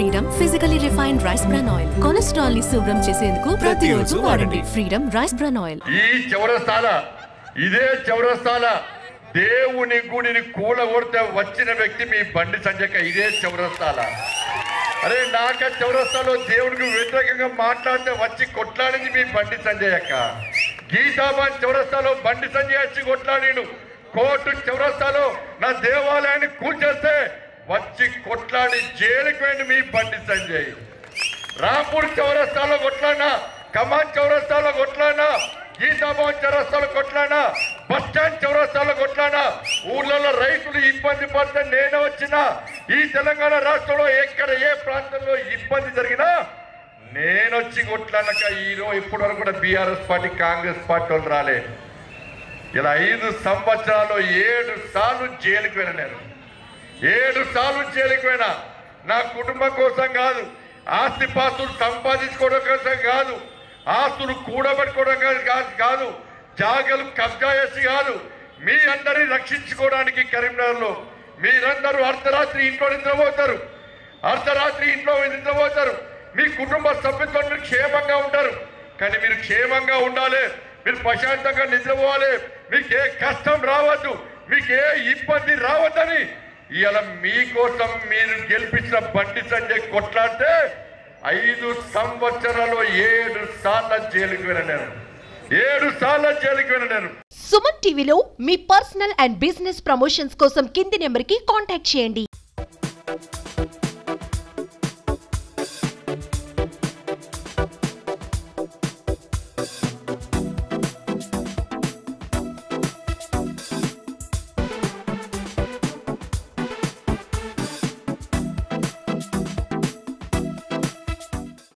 Freedom physically refined rice bran oil cholesterol ని శుభ్రం చేసేందుకు ప్రతిరోజు వాడండి ఫ్రీడమ్ రైస్ బ్రాన్ ఆయిల్. ఈ ఇదే చౌరస్తాల దేవుని గుడిని కూలగొడితే వచ్చిన వ్యక్తి మీ బండి సంజయ్. ఇదే చౌరస్తాల. అరే నాక చౌరస్తాలో దేవుడికి వ్యతిరేకంగా మాట్లాడితే వచ్చి కొట్లాడింది మీ బండి సంజయ్ అక్క. గీతాబాద్ చౌరస్తాలో బండి సంజయ్ వచ్చి కొట్లాడిను. కోర్టు చౌరస్తాలో నా దేవాలయాన్ని కూల్చేస్తే వచ్చి కొట్లాడి జైలుకి వెళ్ళి మీ బండి సంజయ్. రాంపూర్ చౌరస్తాలో కొట్లాడినా, కమాన్ చౌరస్తాలో కొట్లాడినా, గీతాబాద్ చౌరస్తాలో కొట్లాడినా, బస్ స్టాండ్ చౌరస్తాలో కొట్లాడినా, ఊర్లలో రైతులు ఇబ్బంది పడితే నేను వచ్చినా, ఈ తెలంగాణ రాష్ట్రంలో ఎక్కడ ఏ ప్రాంతంలో ఇబ్బంది జరిగినా నేను వచ్చి కొట్లాడినాక ఈరోజు ఇప్పటి వరకు కూడా బీఆర్ఎస్ పార్టీ కాంగ్రెస్ పార్టీ వాళ్ళు రాలే. ఇలా 5 సంవత్సరాలు 7 సార్లు జైలుకి వెళ్ళాను. 7 సార్లు జైలుకి పోయినా. నా కుటుంబం కోసం కాదు, ఆస్తిపాస్తులు సంపాదించుకోవడం కోసం కాదు, ఆస్తులు కూడబెట్టుకోవడం కాదు, జాగలు కబ్జా చేసి కాదు, మీ అందరినీ రక్షించుకోవడానికి. కరీంనగర్లో మీరందరూ అర్ధరాత్రి ఇంట్లో నిద్రపోతారు, అర్ధరాత్రి ఇంట్లో నిద్రపోతారు. మీ కుటుంబ సభ్యులతో మీరు క్షేమంగా ఉంటారు. కానీ మీరు క్షేమంగా ఉండాలి, మీరు ప్రశాంతంగా నిద్రపోవాలి, మీకు ఏ కష్టం రావద్దు, మీకు ఏ ఇబ్బంది రావద్దని ఇలా మీకోసం మీరు గెలిపించిన బండి సంజయ్ కొట్లాడితే 5 సంవత్సరాలు 7 సార్లు జైలుకి వెళ్ళాను. 7 సార్లు జైలుకి వెళ్ళాను. సుమన్ టీవీలో మీ పర్సనల్ అండ్ బిజినెస్ ప్రమోషన్స్ కోసం కింది నెంబర్కి కాంటాక్ట్ చేయండి.